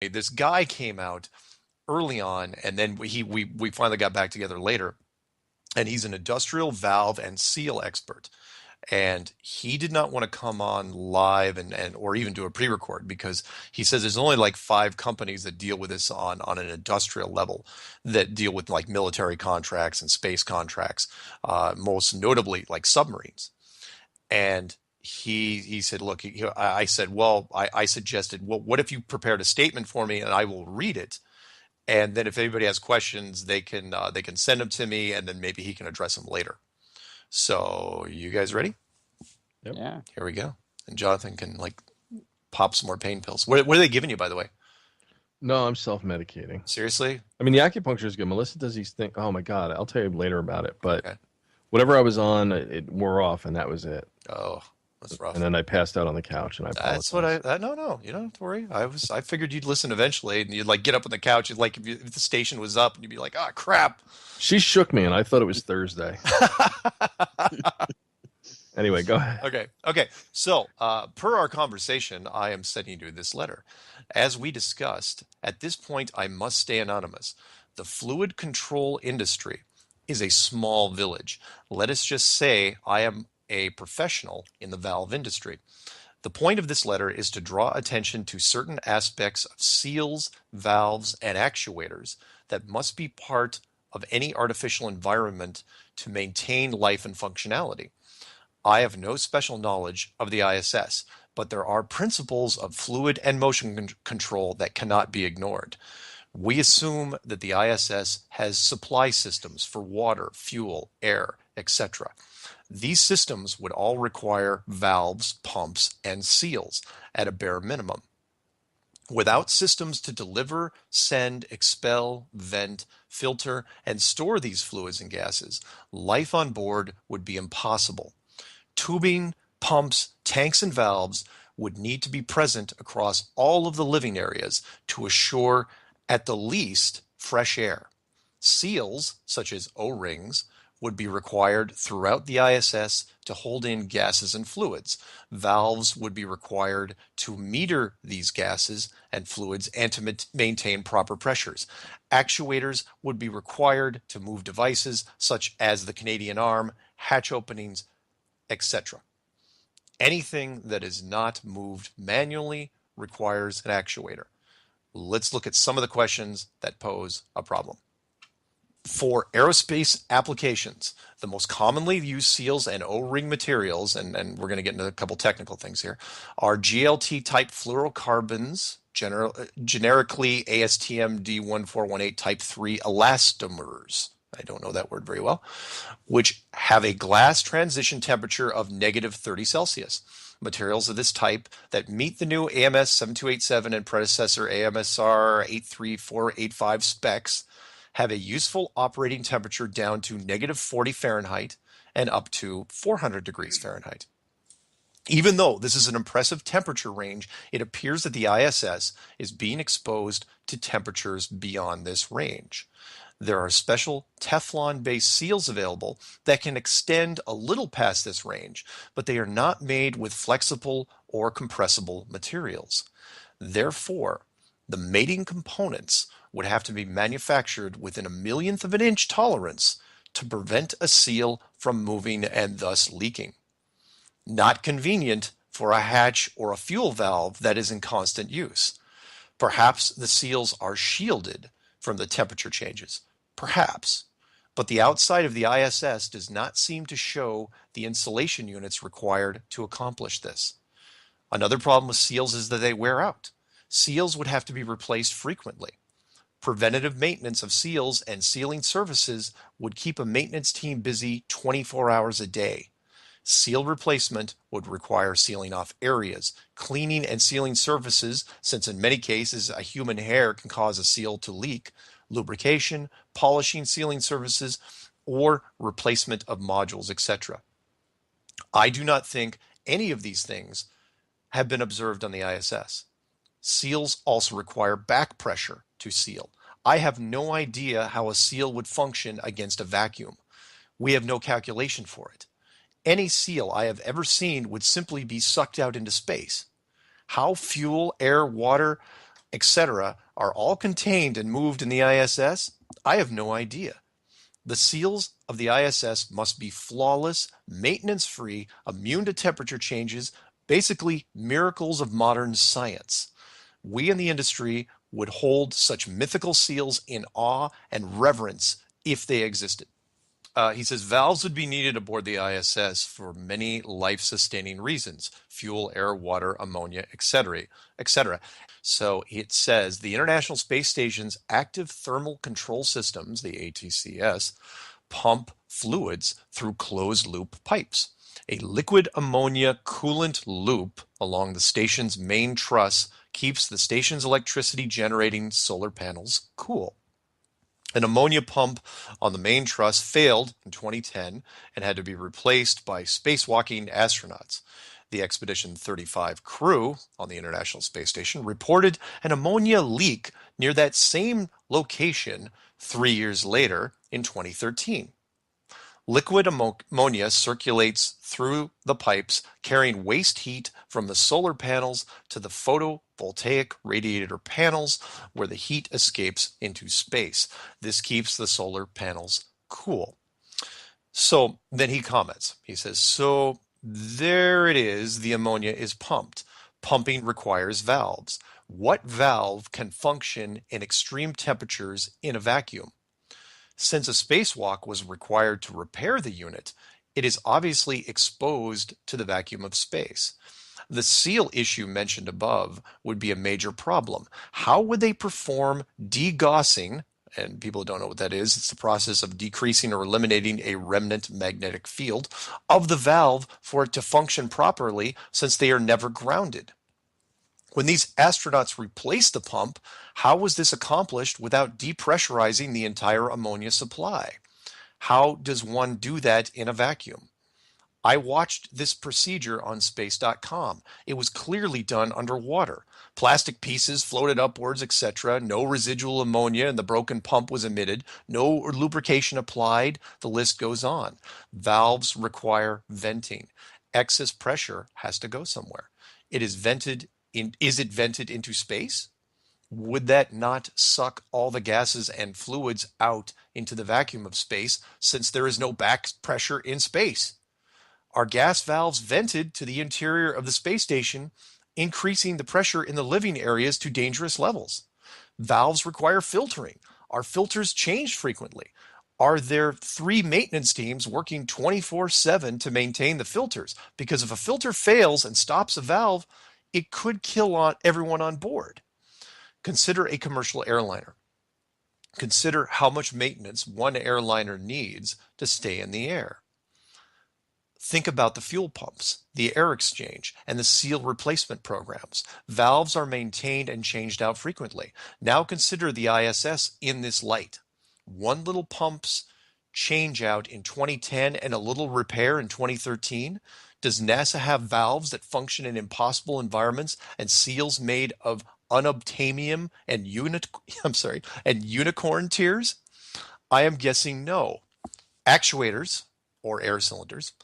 me. This guy came out early on, and then we finally got back together later, and he's an industrial valve and seal expert. And he did not want to come on live and or even do a pre-record because he says there's only like five companies that deal with this on an industrial level that deal with like military contracts and space contracts, most notably like submarines. And he said, look, I said, well, I suggested, well, what if you prepared a statement for me and I will read it, and then if anybody has questions, they can send them to me, and then maybe he can address them later. So you guys ready? Yep. Yeah. Here we go. And Jonathan can like pop some more pain pills. What are they giving you, by the way? No, I'm self-medicating. Seriously? I mean, the acupuncture is good. Melissa does these things. Oh my God, I'll tell you later about it. But Okay. whatever I was on, it wore off, and that was it. Oh, that's rough. And then I passed out on the couch, and I That's apologize. what no, you don't have to worry. I figured you'd listen eventually, and you'd like get up on the couch. You'd like if the station was up, and you'd be like, ah, crap. She shook me, and I thought it was Thursday. Anyway, go ahead. Okay. So, per our conversation, I am sending you this letter. As we discussed, at this point, I must stay anonymous. The fluid control industry is a small village. Let us just say I am a professional in the valve industry. The point of this letter is to draw attention to certain aspects of seals, valves, and actuators that must be part of any artificial environment to maintain life and functionality. I have no special knowledge of the ISS, but there are principles of fluid and motion control that cannot be ignored. We assume that the ISS has supply systems for water, fuel, air, etc. These systems would all require valves, pumps, and seals at a bare minimum. Without systems to deliver, send, expel, vent, filter, and store these fluids and gases, life on board would be impossible. Tubing, pumps, tanks, and valves would need to be present across all of the living areas to assure, at the least, fresh air. Seals, such as O-rings, would be required throughout the ISS to hold in gases and fluids. Valves would be required to meter these gases and fluids and to maintain proper pressures. Actuators would be required to move devices such as the Canadian arm, hatch openings, etc. Anything that is not moved manually requires an actuator. Let's look at some of the questions that pose a problem. For aerospace applications, the most commonly used seals and O-ring materials, and we're going to get into a couple technical things here, are GLT-type fluorocarbons, generically ASTM D1418 type 3 elastomers. I don't know that word very well, which have a glass transition temperature of negative 30 Celsius. Materials of this type that meet the new AMS 7287 and predecessor AMSR 83485 specs have a useful operating temperature down to negative 40 Fahrenheit and up to 400 degrees Fahrenheit. Even though this is an impressive temperature range, it appears that the ISS is being exposed to temperatures beyond this range. There are special Teflon-based seals available that can extend a little past this range, but they are not made with flexible or compressible materials. Therefore, the mating components would have to be manufactured within a millionth of an inch tolerance to prevent a seal from moving and thus leaking. Not convenient for a hatch or a fuel valve that is in constant use. Perhaps the seals are shielded from the temperature changes. Perhaps. But the outside of the ISS does not seem to show the insulation units required to accomplish this. Another problem with seals is that they wear out. Seals would have to be replaced frequently. Preventative maintenance of seals and sealing services would keep a maintenance team busy 24 hours a day. Seal replacement would require sealing off areas, cleaning and sealing surfaces, since in many cases a human hair can cause a seal to leak, lubrication, polishing sealing surfaces, or replacement of modules, etc. I do not think any of these things have been observed on the ISS. Seals also require back pressure to seal. I have no idea how a seal would function against a vacuum. We have no calculation for it. Any seal I have ever seen would simply be sucked out into space. How fuel, air, water etc., are all contained and moved in the ISS? I have no idea. The seals of the ISS must be flawless, maintenance-free, immune to temperature changes, basically miracles of modern science. We in the industry would hold such mythical seals in awe and reverence if they existed. He says valves would be needed aboard the ISS for many life-sustaining reasons: fuel, air, water, ammonia, etc., etc. So it says the International Space Station's active thermal control systems, the ATCS, pump fluids through closed-loop pipes. A liquid ammonia coolant loop along the station's main truss keeps the station's electricity generating solar panels cool. An ammonia pump on the main truss failed in 2010 and had to be replaced by spacewalking astronauts. The Expedition 35 crew on the International Space Station reported an ammonia leak near that same location 3 years later in 2013. Liquid ammonia circulates through the pipes, carrying waste heat from the solar panels to the photovoltaic radiator panels, where the heat escapes into space. This keeps the solar panels cool. So then he comments. He says, so there it is, the ammonia is pumped. Pumping requires valves. What valve can function in extreme temperatures in a vacuum? Since a spacewalk was required to repair the unit, it is obviously exposed to the vacuum of space. The seal issue mentioned above would be a major problem. How would they perform degaussing? And people don't know what that is. It's the process of decreasing or eliminating a remnant magnetic field of the valve for it to function properly, since they are never grounded. When these astronauts replaced the pump, how was this accomplished without depressurizing the entire ammonia supply? How does one do that in a vacuum? I watched this procedure on space.com. It was clearly done underwater. Plastic pieces floated upwards, etc. No residual ammonia and the broken pump was emitted. No lubrication applied. The list goes on. Valves require venting. Excess pressure has to go somewhere. It is vented in, is it vented into space? Would that not suck all the gases and fluids out into the vacuum of space, since there is no back pressure in space? Are gas valves vented to the interior of the space station, increasing the pressure in the living areas to dangerous levels? Valves require filtering. Are filters changed frequently? Are there three maintenance teams working 24/7 to maintain the filters? Because if a filter fails and stops a valve, it could kill everyone on board. Consider a commercial airliner. Consider how much maintenance one airliner needs to stay in the air. Think about the fuel pumps, the air exchange, and the seal replacement programs. Valves are maintained and changed out frequently. Now consider the ISS in this light. One little pump's change out in 2010 and a little repair in 2013. Does NASA have valves that function in impossible environments and seals made of unobtainium and and unicorn tears? I am guessing no. Actuators, or air cylinders,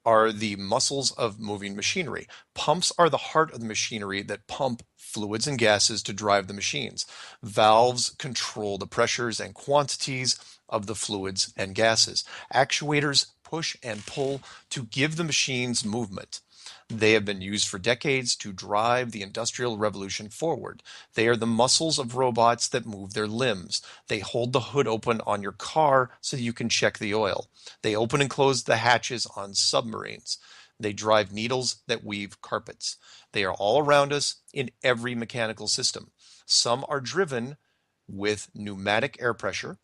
are the muscles of moving machinery. Pumps are the heart of the machinery that pump fluids and gases to drive the machines. Valves control the pressures and quantities of the fluids and gases. Actuators push and pull to give the machines movement. They have been used for decades to drive the Industrial Revolution forward. They are the muscles of robots that move their limbs. They hold the hood open on your car so you can check the oil. They open and close the hatches on submarines. They drive needles that weave carpets. They are all around us in every mechanical system. Some are driven with pneumatic air pressure,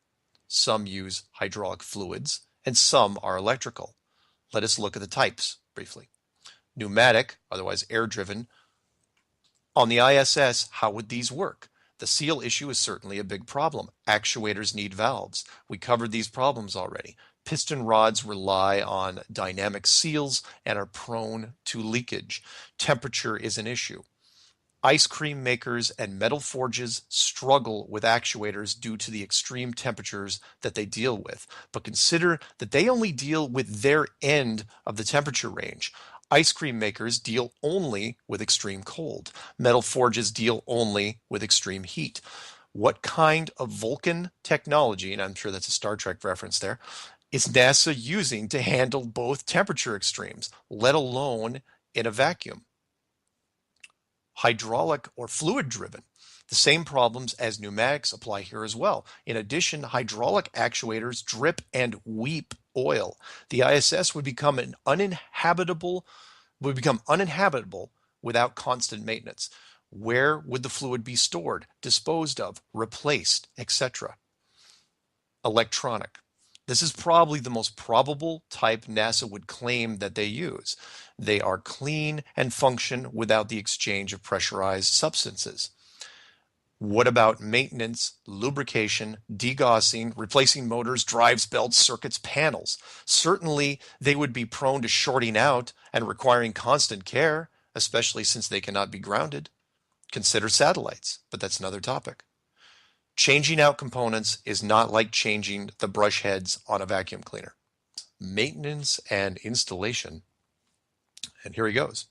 some use hydraulic fluids, and some are electrical. Let us look at the types briefly. Pneumatic, otherwise air-driven. On the ISS, how would these work? The seal issue is certainly a big problem. Actuators need valves. We covered these problems already. Piston rods rely on dynamic seals and are prone to leakage. Temperature is an issue. Ice cream makers and metal forges struggle with actuators due to the extreme temperatures that they deal with. But consider that they only deal with their end of the temperature range. Ice cream makers deal only with extreme cold. Metal forges deal only with extreme heat. What kind of Vulcan technology, and I'm sure that's a Star Trek reference there, is NASA using to handle both temperature extremes, let alone in a vacuum? Hydraulic or fluid driven. The same problems as pneumatics apply here as well. In addition, hydraulic actuators drip and weep oil. The ISS would become uninhabitable without constant maintenance. Where would the fluid be stored, disposed of, replaced, etc.? Electronic. This is probably the most probable type NASA would claim that they use. They are clean and function without the exchange of pressurized substances. What about maintenance, lubrication, degaussing, replacing motors, drives, belts, circuits, panels? Certainly, they would be prone to shorting out and requiring constant care, especially since they cannot be grounded. Consider satellites, but that's another topic. Changing out components is not like changing the brush heads on a vacuum cleaner. Maintenance and installation. And here he goes.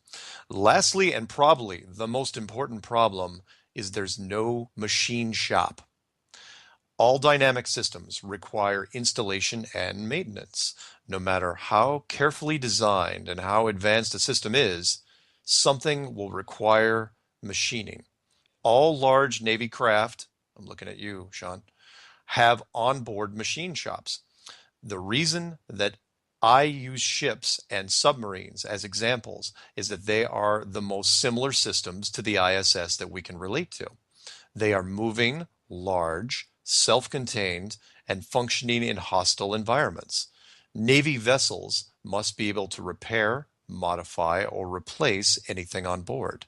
Lastly, and probably the most important problem, is there's no machine shop. All dynamic systems require installation and maintenance. No matter how carefully designed and how advanced a system is, something will require machining. All large Navy craft, I'm looking at you, Sean, have onboard machine shops. The reason that I use ships and submarines as examples is that they are the most similar systems to the ISS that we can relate to. They are moving, large, self-contained, and functioning in hostile environments. Navy vessels must be able to repair, modify, or replace anything on board.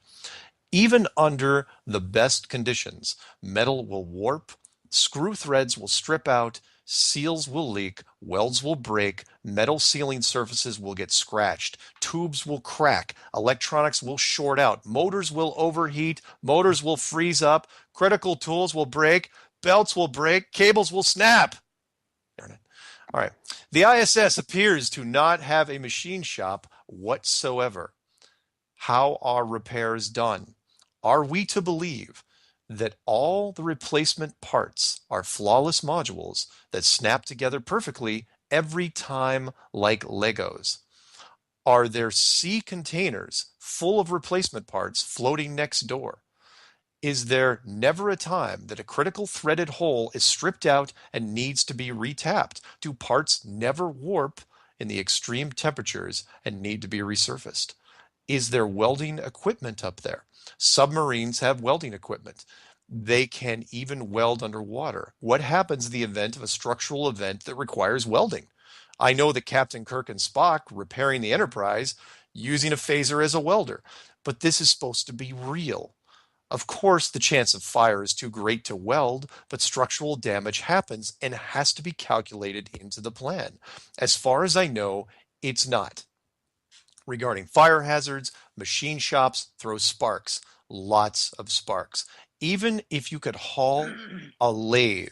Even under the best conditions, metal will warp, screw threads will strip out, seals will leak, welds will break, metal sealing surfaces will get scratched, tubes will crack, electronics will short out, motors will overheat, motors will freeze up, critical tools will break, belts will break, cables will snap. Darn it. All right. The ISS appears to not have a machine shop whatsoever. How are repairs done? Are we to believe that all the replacement parts are flawless modules that snap together perfectly every time like Legos? Are there sea containers full of replacement parts floating next door? Is there never a time that a critical threaded hole is stripped out and needs to be retapped? Do parts never warp in the extreme temperatures and need to be resurfaced? Is there welding equipment up there? Submarines have welding equipment. They can even weld underwater. What happens in the event of a structural event that requires welding? I know that Captain Kirk and Spock repairing the Enterprise using a phaser as a welder, but this is supposed to be real. Of course, the chance of fire is too great to weld, but structural damage happens and has to be calculated into the plan. As far as I know, it's not. Regarding fire hazards, machine shops throw sparks, lots of sparks. Even if you could haul a lathe,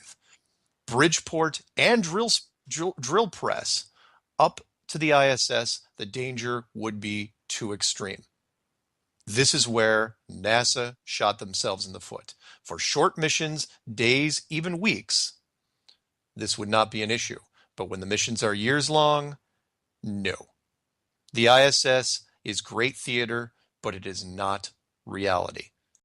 Bridgeport, and drill press up to the ISS, the danger would be too extreme. This is where NASA shot themselves in the foot. For short missions, days, even weeks, this would not be an issue. But when the missions are years long, no. The ISS is great theater, but it is not reality.